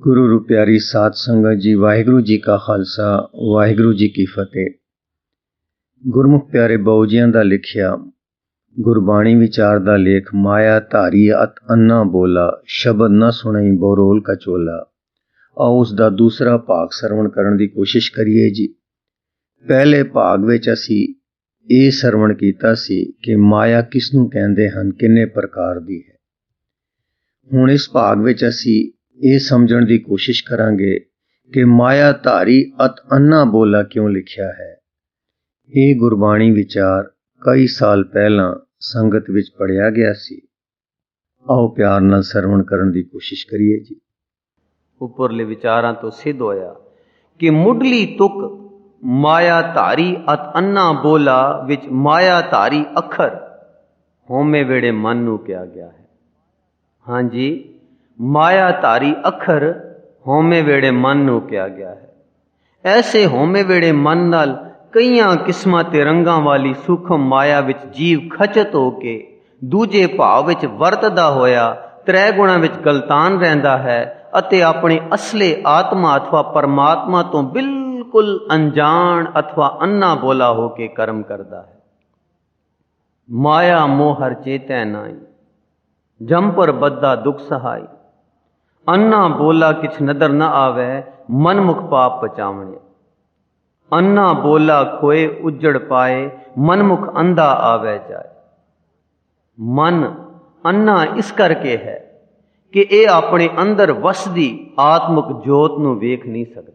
गुरु रू प्यारी साध संगत जी, वाहिगुरु जी का खालसा वाहिगुरु जी की फतेह। गुरमुख प्यारे बाऊजियां दा लिखिया गुरबाणी विचार दा लेख माया धारी अत अन्ना बोला, शब्द न सुनई बोरोल का चोला। आओ उस दा दूसरा भाग सरवण करन दी कोशिश करिए जी। पहले भाग विच असी ਇਹ ਸਰਵਣ ਕੀਤਾ ਸੀ ਕਿ ਮਾਇਆ ਕਿਸ ਨੂੰ ਕਹਿੰਦੇ ਹਨ, ਕਿੰਨੇ ਪ੍ਰਕਾਰ ਦੀ ਹੈ। ਹੁਣ ਇਸ ਭਾਗ ਵਿੱਚ ਅਸੀਂ ਇਹ ਸਮਝਣ ਦੀ ਕੋਸ਼ਿਸ਼ ਕਰਾਂਗੇ ਕਿ ਮਾਇਆ ਧਾਰੀ ਅਤ ਅੰਨਾ ਬੋਲਾ ਕਿਉਂ ਲਿਖਿਆ ਹੈ। ਇਹ ਗੁਰਬਾਣੀ ਵਿਚਾਰ ਕਈ ਸਾਲ ਪਹਿਲਾਂ ਸੰਗਤ ਵਿੱਚ ਪੜਿਆ ਗਿਆ ਸੀ। ਆਓ ਪਿਆਰ ਨਾਲ ਸਰਵਣ ਕਰਨ ਦੀ ਕੋਸ਼ਿਸ਼ ਕਰੀਏ ਜੀ। ਉੱਪਰਲੇ ਵਿਚਾਰਾਂ ਤੋਂ ਸਿੱਧ ਹੋਇਆ ਕਿ ਮੁੱਢਲੀ ਤੁਕ ਮਾਇਆ ਧਾਰੀ ਅਤ ਅੰਨਾ ਬੋਲਾ ਵਿੱਚ ਮਾਇਆ ਧਾਰੀ ਅੱਖਰ ਹੋਮੇ ਵੇੜੇ ਮਨ ਨੂੰ ਕਿਹਾ ਗਿਆ ਹੈ। ਹਾਂਜੀ, ਮਾਇਆ ਧਾਰੀ ਅੱਖਰ ਹੋਮੇ ਵੇੜੇ ਮਨ ਨੂੰ ਕਿਹਾ ਗਿਆ ਹੈ। ਐਸੇ ਹੋਮੇ ਵੇੜੇ ਮਨ ਨਾਲ ਕਈਆਂ ਕਿਸਮਾਂ ਤੇ ਰੰਗਾਂ ਵਾਲੀ ਸੂਖਮ ਮਾਇਆ ਵਿੱਚ ਜੀਵ ਖਚਤ ਹੋ ਕੇ ਦੂਜੇ ਭਾਵ ਵਿੱਚ ਵਰਤਦਾ ਹੋਇਆ ਤ੍ਰੈ ਗੁਣਾਂ ਵਿੱਚ ਗਲਤਾਨ ਰਹਿੰਦਾ ਹੈ ਅਤੇ ਆਪਣੇ ਅਸਲੇ ਆਤਮਾ ਅਥਵਾ ਪਰਮਾਤਮਾ ਤੋਂ ਬਿਲਕੁਲ ਅਣਜਾਣ ਅਥਵਾ ਅੰਨਾ ਬੋਲਾ ਹੋ ਕੇ ਕਰਮ ਕਰਦਾ ਹੈ। ਮਾਇਆ ਮੋਹ ਹਰ ਚੇਤੈ ਨਾਈ, ਜੰਪਰ ਬੱਧਾ ਦੁਖ ਸਹਾਈ। ਅੰਨਾ ਬੋਲਾ ਕਿਛ ਨਦਰ ਨ ਆਵੈ, ਮਨ ਮੁਖ ਪਾਪ ਪਚਾਵਣੇ। ਅੰਨਾ ਬੋਲਾ ਖੋਏ ਉਜੜ ਪਾਏ, ਮਨ ਮੁਖ ਅੰਧਾ ਆਵੈ ਜਾਏ। ਮਨ ਅੰਨਾ ਇਸ ਕਰਕੇ ਹੈ ਕਿ ਇਹ ਆਪਣੇ ਅੰਦਰ ਵਸਦੀ ਆਤਮਿਕ ਜੋਤ ਨੂੰ ਵੇਖ ਨਹੀਂ ਸਕਦਾ।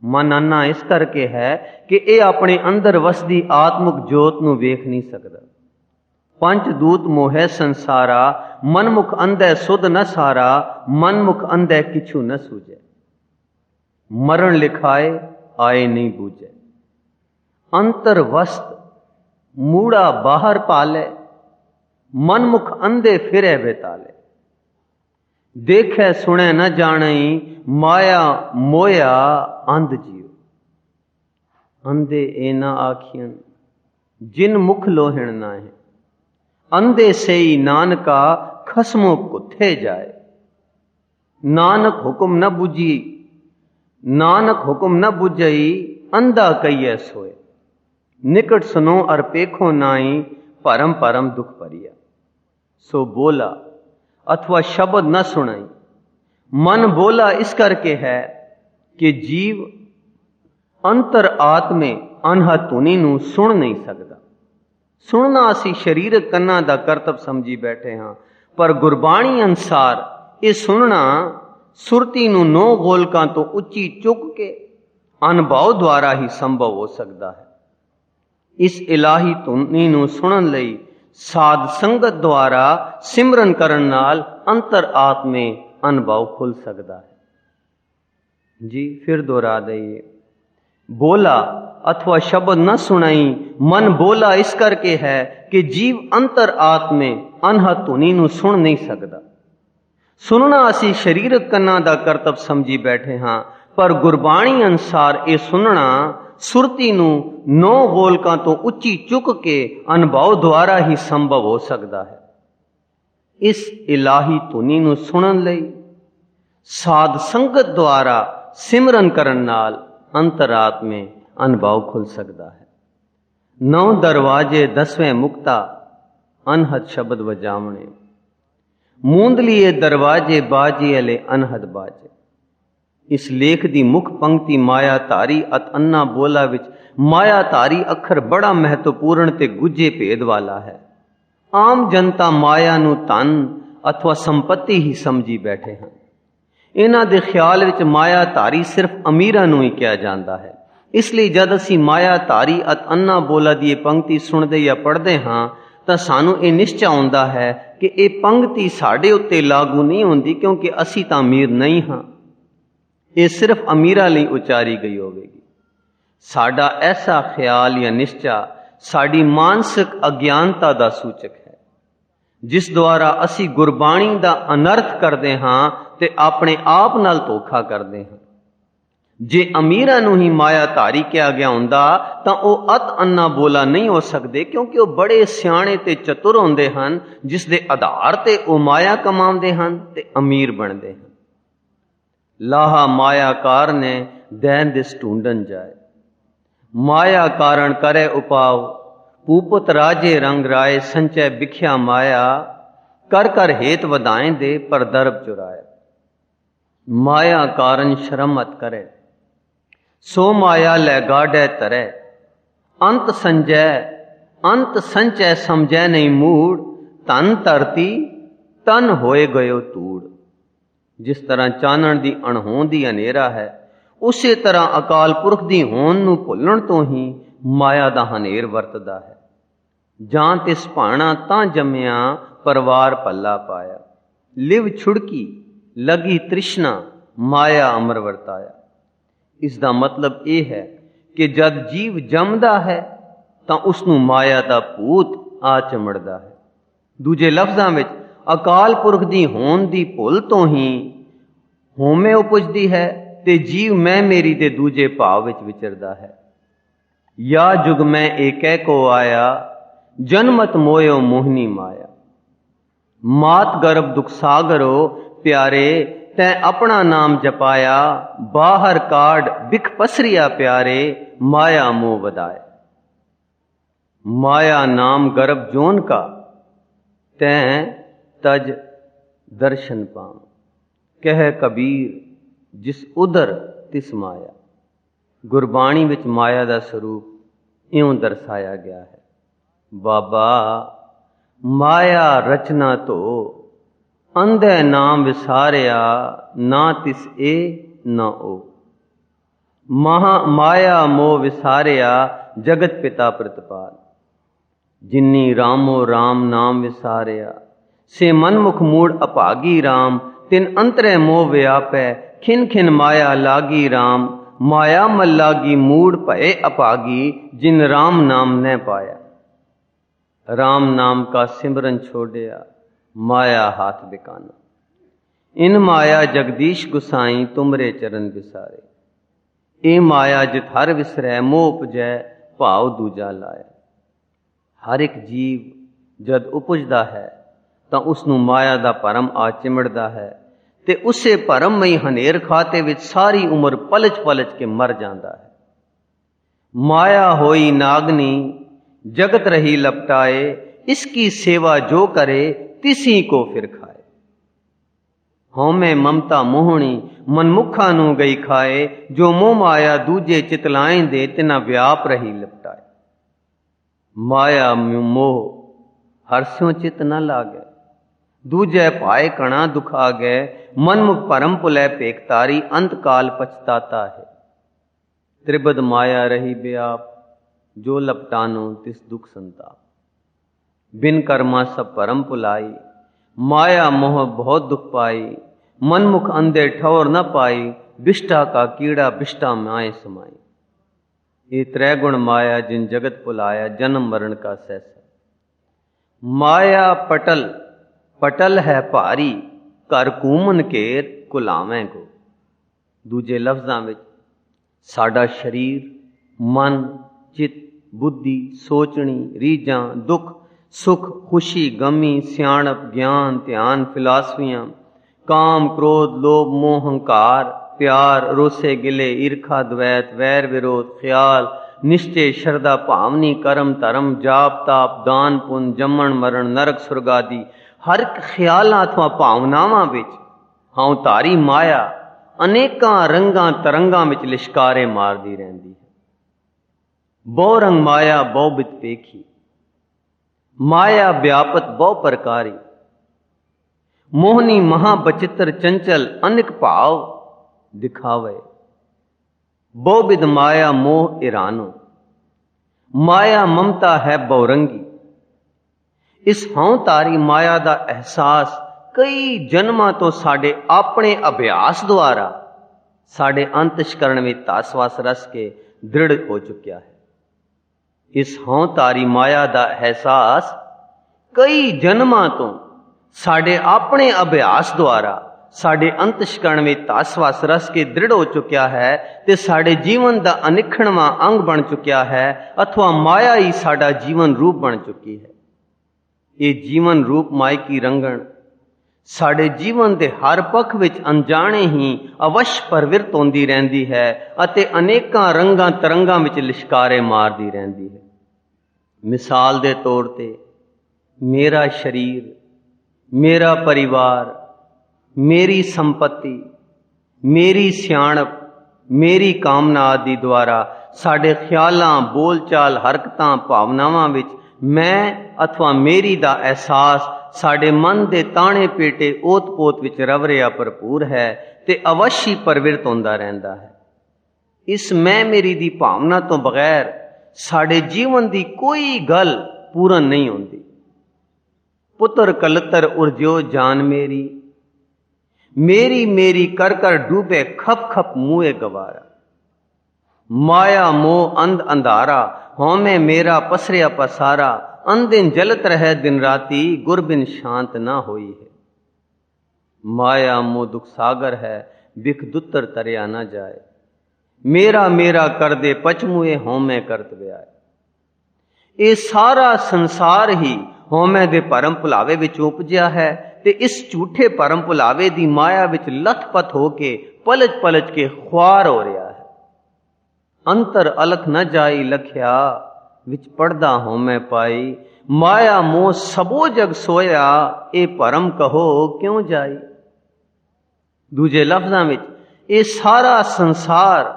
ਮਨ ਅੰਨਾ ਇਸ ਕਰਕੇ ਹੈ ਕਿ ਇਹ ਆਪਣੇ ਅੰਦਰ ਵਸਦੀ ਆਤਮਿਕ ਜੋਤ ਨੂੰ ਵੇਖ ਨਹੀਂ ਸਕਦਾ। ਪੰਜ ਦੂਤ ਮੋਹੈ ਸੰਸਾਰਾ, ਮਨ ਮੁਖ ਅੰਧੈ ਸੁਧ ਨ ਸਾਰਾ। ਮਨ ਮੁਖ ਅੰਧੈ ਕਿਛੂ ਨ ਸੂਝੈ, ਮਰਨ ਲਿਖਾਏ ਆਏ ਨਹੀਂ ਬੂਝੈ। ਅੰਤਰ ਵਸਤ ਮੂੜਾ ਬਾਹਰ ਪਾਲੇ, ਮਨ ਮੁਖ ਅੰਧੇ ਫਿਰੈ ਬੇਤਾਲੇ। ਦੇਖੈ ਸੁਣੈ ਨ ਜਾਣਈ, ਮਾਇਆ ਮੋਇਆ ਅੰਧ ਜੀਉ। ਅੰਧੇ ਇਹ ਨਾ ਆਖੀਆਂ, ਜਿਨ ਮੁਖ ਲੋਹਿਣ ਨਾਹੇ। ਅੰਧੇ ਸਈ ਨਾਨਕਾ, ਖਸਮੋ ਕੁੱਥੇ ਜਾਏ। ਨਾਨਕ ਹੁਕਮ ਨ ਬੁਝੀ, ਨਾਨਕ ਹੁਕਮ ਨ ਬੁਝਈ। ਅੰਧਾ ਕਈਐ ਸੋਏ, ਨਿਕਟ ਸੁਨੋ ਅਰ ਪੇਖੋ ਨਾਈ। ਭਰਮ ਭਰਮ ਦੁਖ ਭਰੀਆ। ਸੋ ਬੋਲਾ अथवा शब्द न सुनाई। मन बोला इस करके है कि जीव अंतर आत्मे अनहद धुनी नूं सुन नहीं सकता। सुनना असी शरीरक कन्ना दा करतब समझी बैठे हाँ, पर गुरबाणी अनुसार ये सुनना सुरती नूं नौ गोलकां तो उच्ची चुक के अनुभव द्वारा ही संभव हो सकता है। इस इलाही धुनी नूं सुनन लई साध संगत द्वारा सिमरन करन नाल अंतर आत्मे अनुभव खुल सकता है जी। फिर दोहरा दईए, बोला अथवा शब्द न सुनाई। मन बोला इस करके है कि जीव अंतर आत्मे अनहद धुनी नूं सुन नहीं सकता। सुनना असी शरीरक कन्ना दा करतब समझी बैठे हाँ, पर गुरबाणी अनुसार ये सुनना सुरती नूं नौ गोलकां तो उच्ची चुक के अनुभव द्वारा ही संभव हो सकता है। इस इलाही धुनी नूं सुनन लई साध संगत द्वारा सिमरन करन नाल अंतरात्मे अनुभव खुल सकता है। नौ दरवाजे दसवें मुक्ता, अनहद शब्द वजावणे। मूंदलिए दरवाजे बाजी अले अनहद बाजे। इस लेख दी मुख पंक्ति माया धारी अत अन्ना बोला विच माया धारी अखर बड़ा महत्वपूर्ण ते गुजे भेद वाला है। आम जनता माया नूं धन अथवा संपत्ति ही समझी बैठे हैं। इन्हां दे ख्याल विच माया धारी सिर्फ अमीरां नूं ही कहा जांदा है। इसलिए जद असी माया धारी अत अन्ना बोला दी पंक्ति सुनदे या पढ़दे हाँ तां सानूं इह निश्चा हुंदा है कि इह पंक्ति साडे उत्ते लागू नहीं हुंदी, क्योंकि असी तां अमीर नहीं हाँ। ये सिर्फ अमीरां लई उचारी गई होवेगी। साडा ऐसा ख्याल या निश्चा साडी मानसिक अज्ञानता दा सूचक है, जिस द्वारा असी गुरबाणी दा अनर्थ करदे हां ते अपने आप नाल धोखा करदे हां। जे अमीरां नूं ही माया धारी कहा गया हुंदा तां ओह अत अन्ना बोला नहीं हो सकदे, क्योंकि ओह बड़े सियाणे ते चतुर हुंदे हन, जिस दे आधार ते ओह माया कमाउंदे हन ते अमीर बनदे हन। लाहा मायाकार ने दैन दिस ढूंढन जाए। माया कारण करे उपाव, पूपत राजे रंग राय, संचय बिख्या माया, कर कर हेत वधाएं दे पर दर्ब चुराए। माया कारण शर्म मत करे, सो माया लै गाढ़े तरे, अंत संचय समझै नहीं मूड, तन धरती तन होए गयो तूड़। जिस तरह चानण दी अणहोंद दी हनेरा है, उसे तरह अकाल पुरख दी होंद नूं भुल्लण तो ही माया दा हनेर वरतदा है। जां तिस भाणा तां जम्मिया, परवार पल्ला पाया, लिव छुड़की लगी तृष्णा, माया अमर वरताया। इस दा मतलब यह है कि जद जीव जमदा है तां उसनूं माया दा भूत आ चिमड़दा है। दूजे लफ्जां विच अकाल पुरख दी होंद दी भुल तो ही होमे उपजदी है ते जीव मैं मेरी दे दूजे भाव विच विचरदा है। या जुग में एकै को आया, जन्मत मोयो मोहनी माया। मात गर्भ दुख सागरो प्यारे, तैं अपना नाम जपाया, बाहर काढ़ बिख पसरिया प्यारे, माया मोह वधाए। माया नाम गर्भ जोन का, तैं तज दर्शन पाऊं, कह कबीर जिस उदर तिस माया। गुरबाणी विच माया दा स्वरूप इउं दर्शाया गया है। बाबा माया रचना तो अंधे नाम विसारिया, ना तिस ए ना ओ। माया मोह विसारिया, जगत पिता प्रतिपाल। जिन्नी रामो राम नाम विसारिया, से मनमुख मूड अभागी राम। तिन अंतरे मोह व्यापै, खिन खिन माया लागी राम। माया मल लागी मूड भय अभागी, जिन राम नाम न पाया। राम नाम का सिमरन छोड़िया, माया हाथ बिकाना। इन माया जगदीश गुसाई, तुमरे चरण विसारे। ए माया जित हर विसरै, मोह उपजै भाव दूजा लाया। हर एक जीव जद उपजदा है ਤਾਂ ਉਸਨੂੰ ਮਾਇਆ ਦਾ ਭਰਮ ਆ ਚਿਮੜਦਾ ਹੈ ਤੇ ਉਸੇ ਭਰਮਮਈ ਹਨੇਰ ਖਾਤੇ ਵਿੱਚ ਸਾਰੀ ਉਮਰ ਪਲਚ ਪਲਚ ਕੇ ਮਰ ਜਾਂਦਾ ਹੈ। ਮਾਇਆ ਹੋਈ ਨਾਗਨੀ ਜਗਤ ਰਹੀ ਲਪਟਾਏ, ਇਸकी सेवा जो करे तिसी को फिर खाए। हौमे ममता मोहनी मनमुखा नू गई खाए, जो मोह माया दूजे चितलाएं दे, तिना व्याप रही लपटाए। माया मोह हरस्यों चित न लागे, दूजे पाए कणा दुख आ गए। मनमुख परम पुलै पेकतारी, अंतकाल पछताता है। त्रिबद माया रही व्याप, जो लपटानो तिस दुख संताप। बिन कर्मा सब परम पुलाई, माया मोह बहुत दुख पाई। मनमुख अंधे ठौर न पाई, बिष्टा का कीड़ा बिष्टा माए समाई। ये त्रैगुण माया जिन जगत पुलाया, जन्म मरण का सहसा। माया पटल है भारी, कर कूमन केर कुलावें को। दूजे लफ्जां विच साडा शरीर, मन, चित, बुद्धि, सोचनी, रीझां, दुख, सुख, खुशी, गमी, सियाणप, ज्ञान, ध्यान, फिलासफियां, काम, क्रोध, लोभ, मोह, हंकार, प्यार, रोसे गिले, ईर्खा, द्वैत, वैर विरोध, ख्याल, निश्चय, श्रद्धा, भावनी, कर्म, धर्म, जाप ताप, दान पुण्य, जमण मरण, नरक सुरग आदि हर ख्यालां अथवा भावनावां विच हां धारी माया अनेकां रंगां तरंगां विच लिशकारे मारदी रहिंदी है। बहु रंग माया बहु बित पेखी, माया व्यापत बहु प्रकारी। मोहनी महा बचित्र चंचल, अनेक भाव दिखावे। बहुविध माया मोह इरानो, माया ममता है बहुरंगी। इस हौं तारी माया दा एहसास कई जन्मां तो साडे अपने अभ्यास द्वारा साडे अंतश्करण में तासवास रस के दृढ़ हो चुकिया है। इस हौं तारी माया दा एहसास कई जन्मां तो साडे अपने अभ्यास द्वारा साडे अंतश्करण में तासवास रस के दृढ़ हो चुकिया है ते साडे जीवन दा अनिखड़वां अंग बन चुकिया है, अथवा माया ही साडा जीवन रूप बन चुकी है। ये जीवन रूप माई की रंगण ਸਾਡੇ ਜੀਵਨ ਦੇ ਹਰ ਪੱਖ ਵਿੱਚ ਅਣਜਾਣੇ ਹੀ ਅਵਸ਼ ਪ੍ਰਵਿਰਤ ਹੁੰਦੀ ਰਹਿੰਦੀ ਹੈ ਅਤੇ ਅਨੇਕਾਂ ਰੰਗਾਂ ਤਰੰਗਾਂ ਵਿੱਚ ਲਿਸ਼ਕਾਰੇ ਮਾਰਦੀ ਰਹਿੰਦੀ ਹੈ। ਮਿਸਾਲ ਦੇ ਤੌਰ ਤੇ ਮੇਰਾ ਸਰੀਰ, ਮੇਰਾ ਪਰਿਵਾਰ, ਮੇਰੀ ਸੰਪत्ति, ਮੇਰੀ ਸਿਆਣਪ, ਮੇਰੀ ਕਾਮਨਾ ਆਦਿ ਦੁਆਰਾ ਸਾਡੇ ਖਿਆਲਾਂ, ਬੋਲਚਾਲ, ਹਰਕਤਾਂ, ਭਾਵਨਾਵਾਂ ਵਿੱਚ ਮੈਂ ਅਥਵਾ ਮੇਰੀ ਦਾ ਅਹਿਸਾਸ ਸਾਡੇ ਮਨ ਦੇ ਤਾਣੇ ਪੇਟੇ ਓਤ-ਪੋਤ ਵਿੱਚ ਰਵਰਿਆ ਭਰਪੂਰ ਹੈ ਤੇ ਅਵਸ਼ੀ ਪ੍ਰਵਿਰਤ ਹੁੰਦਾ ਰਹਿੰਦਾ ਹੈ। ਇਸ ਮੈਂ ਮੇਰੀ ਦੀ ਭਾਵਨਾ ਤੋਂ ਬਗੈਰ ਸਾਡੇ ਜੀਵਨ ਦੀ ਕੋਈ ਗੱਲ ਪੂਰਨ ਨਹੀਂ ਹੁੰਦੀ। ਪੁੱਤਰ ਕਲਤਰ ਉਰਜੋ ਜਾਨ ਮੇਰੀ, ਮੇਰੀ ਮੇਰੀ ਕਰ ਕਰ ਡੂਬੇ ਖਪ ਖਪ ਮੂਏ ਗਵਾਰਾ। ਮਾਇਆ ਮੋਹ ਅੰਧ ਅੰਧਾਰਾ, ਹਉਮੈ ਮੇਰਾ ਪਸਰਿਆ ਪਸਾਰਾ। ਅੰਧਿਨ ਜਲਤ ਰਹਿ ਦਿਨ ਰਾਤੀ, ਗੁਰ ਬਿਨ ਸ਼ਾਂਤ ਨਾ ਹੋਈ ਹੈ। ਮਾਇਆ ਮੋਹ ਦੁਖ ਸਾਗਰ ਹੈ, ਬਿਖ ਦੁੱਤਰ ਤਰਿਆ ਨਾ ਜਾਏ। ਮੇਰਾ ਮੇਰਾ ਕਰਦੇ ਪਚਮੂਏ, ਹਉਮੈ ਕਰਤ ਵਿਆਏ। ਇਹ ਸਾਰਾ ਸੰਸਾਰ ਹੀ ਹਉਮੈ ਦੇ ਭਰਮ ਭੁਲਾਵੇ ਵਿੱਚ ਉਪਜਿਆ ਹੈ ਤੇ ਇਸ ਝੂਠੇ ਭਰਮ ਭੁਲਾਵੇ ਦੀ ਮਾਇਆ ਵਿੱਚ ਲੱਥਪੱਥ ਹੋ ਕੇ ਪਲਚ ਪਲਚ ਕੇ ਖੁਆਰ ਹੋ ਰਿਹਾ ਹੈ। ਅੰਤਰ ਅਲਖ ਨ ਜਾਈ ਲਖਿਆ, ਵਿੱਚ ਪੜਦਾ ਹਉਮੈ ਪਾਈ। ਮਾਇਆ ਮੋਹ ਸਭੋ ਜਗ ਸੋਇਆ, ਇਹ ਭਰਮ ਕਹੋ ਕਿਉਂ ਜਾਈ। ਦੂਜੇ ਲਫ਼ਜ਼ਾਂ ਵਿੱਚ ਇਹ ਸਾਰਾ ਸੰਸਾਰ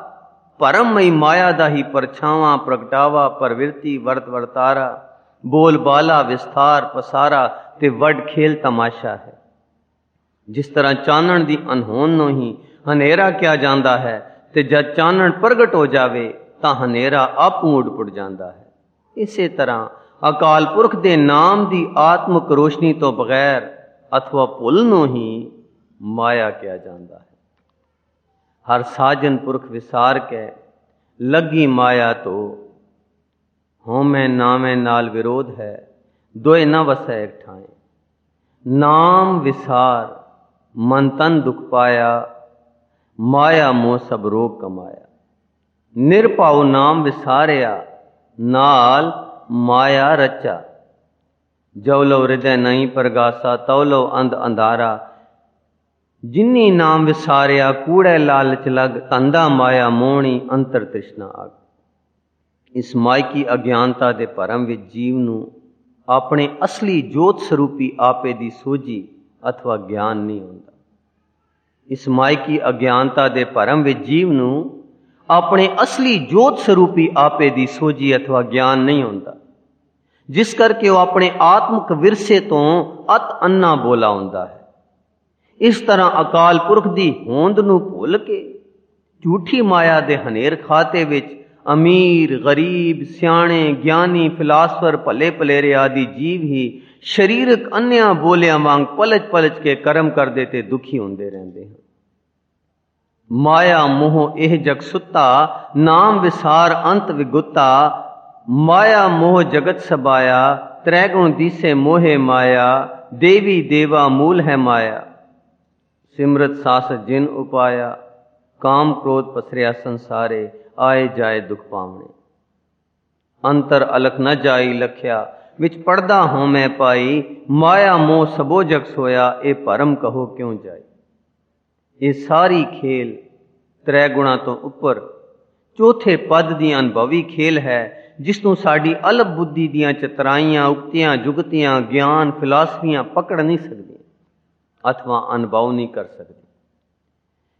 ਭਰਮਮਈ ਮਾਇਆ ਦਾ ਹੀ ਪਰਛਾਵਾਂ, ਪ੍ਰਗਟਾਵਾ, ਪ੍ਰਵਿਰਤੀ, ਵਰਤ ਵਰਤਾਰਾ, ਬੋਲ ਬਾਲਾ, ਵਿਸਥਾਰ, ਪਸਾਰਾ ਤੇ ਵੱਡ ਖੇਲ ਤਮਾਸ਼ਾ ਹੈ। ਜਿਸ ਤਰ੍ਹਾਂ ਚਾਨਣ ਦੀ ਅਨਹੋਂਦ ਨੂੰ ਹੀ ਹਨੇਰਾ ਕਿਹਾ ਜਾਂਦਾ ਹੈ ਤੇ ਜਦ ਚਾਨਣ ਪ੍ਰਗਟ ਹੋ ਜਾਵੇ ਤਾਂ ਹਨੇਰਾ ਆਪੂ ਉੱਡ ਜਾਂਦਾ ਹੈ। ਇਸੇ ਤਰ੍ਹਾਂ ਅਕਾਲ ਪੁਰਖ ਦੇ ਨਾਮ ਦੀ ਆਤਮਕ ਰੋਸ਼ਨੀ ਤੋਂ ਬਗੈਰ ਅਥਵਾ ਭੁੱਲ ਨੂੰ ਹੀ ਮਾਇਆ ਕਿਹਾ ਜਾਂਦਾ ਹੈ। ਹਰ ਸਾਜਨ ਪੁਰਖ ਵਿਸਾਰ ਕੇ ਲੱਗੀ ਮਾਇਆ ਤੋ, ਹਉਮੈ ਨਾਮੈ ਨਾਲ ਵਿਰੋਧ ਹੈ, ਦੋਏ ਨ ਵਸੈ ਇੱਕ ਠਾਏ। ਨਾਮ ਵਿਸਾਰ ਮਨ ਤਨ ਦੁਖ ਪਾਇਆ, ਮਾਇਆ ਮੋਹ ਸਭ ਰੋਗ ਕਮਾਇਆ। ਨਿਰਭਉ ਨਾਮ ਵਿਸਾਰਿਆ, ਨਾਲ ਮਾਇਆ ਰਚਾ। ਜੋ ਲੋ ਹਿਰਦੈ ਨਹੀਂ ਪ੍ਰਗਾਸਾ, ਤਉ ਲੋ ਅੰਧ ਅੰਧਾਰਾ। ਜਿਨੀ ਨਾਮ ਵਿਸਾਰਿਆ, ਕੂੜੈ ਲਾਲਚ ਲਗ। ਧੰਦਾ ਮਾਇਆ ਮੋਹਣੀ, ਅੰਤਰ ਤ੍ਰਿਸ਼ਨਾ ਆਗ। ਇਸ ਮਾਇਕੀ ਅਗਿਆਨਤਾ ਦੇ ਭਰਮ ਵਿੱਚ ਜੀਵ ਨੂੰ ਆਪਣੇ ਅਸਲੀ ਜੋਤ ਸਰੂਪੀ ਆਪੇ ਦੀ ਸੋਝੀ ਅਥਵਾ ਗਿਆਨ ਨਹੀਂ ਹੁੰਦਾ। ਇਸ ਮਾਇਕੀ ਅਗਿਆਨਤਾ ਦੇ ਭਰਮ ਵਿੱਚ ਜੀਵ ਨੂੰ ਆਪਣੇ ਅਸਲੀ ਜੋਤ ਸਰੂਪੀ ਆਪੇ ਦੀ ਸੋਝੀ ਅਥਵਾ ਗਿਆਨ ਨਹੀਂ ਹੁੰਦਾ, ਜਿਸ ਕਰਕੇ ਉਹ ਆਪਣੇ ਆਤਮਿਕ ਵਿਰਸੇ ਤੋਂ ਅਤ ਅੰਨਾ ਬੋਲਾ ਹੁੰਦਾ ਹੈ। ਇਸ ਤਰ੍ਹਾਂ ਅਕਾਲ ਪੁਰਖ ਦੀ ਹੋਂਦ ਨੂੰ ਭੁੱਲ ਕੇ ਝੂਠੀ ਮਾਇਆ ਦੇ ਹਨੇਰ ਖਾਤੇ ਵਿੱਚ ਅਮੀਰ, ਗਰੀਬ, ਸਿਆਣੇ, ਗਿਆਨੀ, ਫਿਲਾਸਫਰ, ਭਲੇ ਭਲੇਰੇ ਆਦਿ ਜੀਵ ਹੀ ਸਰੀਰਕ ਅੰਨਿਆਂ ਬੋਲਿਆਂ ਵਾਂਗ ਪਲਚ ਪਲਚ ਕੇ ਕਰਮ ਕਰਦੇ ਤੇ ਦੁਖੀ ਹੁੰਦੇ ਰਹਿੰਦੇ ਹਨ। ਮਾਇਆ ਮੋਹ ਇਹ ਜਗ ਸੁੱਤਾ, ਨਾਮ ਵਿਸਾਰ ਅੰਤ ਵਿਗੁੱਤਾ। ਮਾਇਆ ਮੋਹ ਜਗਤ ਸਬਾਇਆ, ਤ੍ਰੈ ਗੁਣ ਦੀਸੇ ਮੋਹੇ ਮਾਇਆ। ਦੇਵੀ ਦੇਵਾ ਮੂਲ ਹੈ ਮਾਇਆ, ਸਿਮਰਤ ਸਾਸਤ ਜਿਨ ਉਪਾਇਆ। ਕਾਮ ਕ੍ਰੋਧ ਪਸਰਿਆ ਸੰਸਾਰੇ, ਆਏ ਜਾਏ ਦੁਖ ਪਾਵਣੇ। ਅੰਤਰ ਅਲਖ ਨ ਜਾਈ ਲਖਿਆ, ਵਿੱਚ ਪੜਦਾ ਹਉਮੈ ਪਾਈ। ਮਾਇਆ ਮੋਹ ਸਭੋ ਜਗ ਸੋਇਆ, ਇਹ ਭਰਮ ਕਹੋ ਕਿਉਂ ਜਾਈ। ਇਹ ਸਾਰੀ ਖੇਲ ਤ੍ਰੈ ਗੁਣਾ ਤੋਂ ਉੱਪਰ ਚੌਥੇ ਪਦ ਦੀ ਅਨੁਭਵੀ ਖੇਲ ਹੈ, ਜਿਸ ਨੂੰ ਸਾਡੀ ਅਲਪ ਬੁੱਧੀ ਦੀਆਂ ਚਤਰਾਈਆਂ, ਉਕਤੀਆਂ, ਜੁਗਤੀਆਂ, ਗਿਆਨ, ਫਿਲਾਸਫੀਆਂ ਪਕੜ ਨਹੀਂ ਸਕਦੀਆਂ ਅਥਵਾ ਅਨੁਭਵ ਨਹੀਂ ਕਰ ਸਕਦੀ।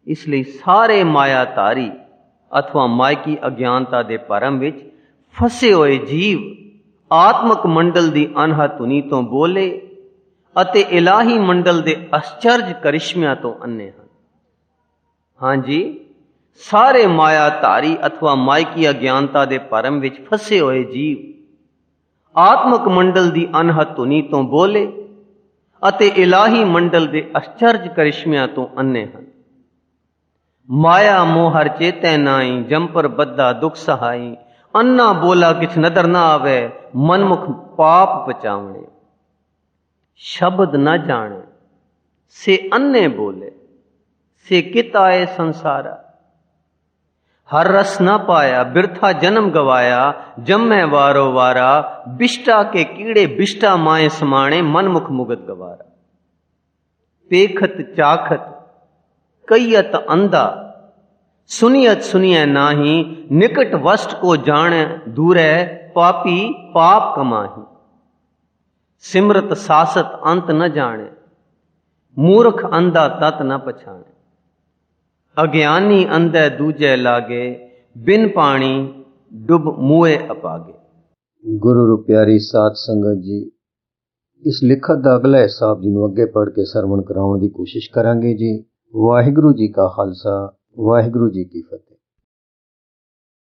ਇਸ ਲਈ ਸਾਰੇ ਮਾਇਆ ਧਾਰੀ ਅਥਵਾ ਮਾਇਕੀ ਅਗਿਆਨਤਾ ਦੇ ਭਰਮ ਵਿੱਚ ਫਸੇ ਹੋਏ ਜੀਵ ਆਤਮਕ ਮੰਡਲ ਦੀ ਅਨਹਦ ਧੁਨੀ ਤੋਂ ਬੋਲੇ ਅਤੇ ਇਲਾਹੀ ਮੰਡਲ ਦੇ ਅਸਚਰਜ ਕਰਿਸ਼ਮਿਆਂ ਤੋਂ ਅੰਨੇ ਹਨ। ਹਾਂਜੀ, ਸਾਰੇ ਮਾਇਆ ਧਾਰੀ ਅਥਵਾ ਮਾਇਕੀ ਅਗਿਆਨਤਾ ਦੇ ਭਰਮ ਵਿੱਚ ਫਸੇ ਹੋਏ ਜੀਵ ਆਤਮਕ ਮੰਡਲ ਦੀ ਅਨਹਦ ਧੁਨੀ ਤੋਂ ਬੋਲੇ ਅਤੇ ਇਲਾਹੀ ਮੰਡਲ ਦੇ ਅਸਚਰਜ ਕਰਿਸ਼ਮਿਆਂ ਤੋਂ ਅੰਨੇ ਹਨ। ਮਾਇਆ ਮੋਹ ਹਰ ਚੇਤੈ ਨਾਈ, ਜੰਪਰ ਬੱਧਾ ਦੁਖ ਸਹਾਈ। ਅੰਨਾ ਬੋਲਾ ਕਿਛ ਨਦਰ ਨਾ ਆਵੇ, ਮਨਮੁਖ ਪਾਪ ਬਚਾਵਣੇ। ਸ਼ਬਦ ਨਾ ਜਾਣੇ ਸੇ ਅੰਨੇ ਬੋਲੇ, ਸੇ ਕਿਤ ਆਏ ਸੰਸਾਰਾ। ਹਰ ਰਸ ਨਾ ਪਾਇਆ, ਬਿਰਥਾ ਜਨਮ ਗਵਾਇਆ। ਜੰਮੈ ਵਾਰੋ ਵਾਰਾ, ਬਿਸ਼ਟਾ ਕੇ ਕੀੜੇ ਬਿਸ਼ਟਾ ਮਾਏ ਸਮਾਣੇ। ਮਨਮੁਖ ਮੁਗਤ ਗਵਾਰਾ। पेखत चाखत कईयत अंधा, सुनियत सुनिय नाही, निकट वस्त को जाने दूरै, पापी पाप कमाही। सिमरत सासत अंत न जाने, मूर्ख अंधा तत न पछाने। अज्ञानी अंधे दूजे लागे, बिन पानी डुब मुए अपागे। गुरु रू प्यारी साध संगत जी, इस लिखत दा अगला हिस्सा आप जी नूं अगे पढ़ के सरवण कराउण दी कोशिश करांगे जी। वाहिगुरू जी का खालसा, वाहिगुरू जी की फतेह।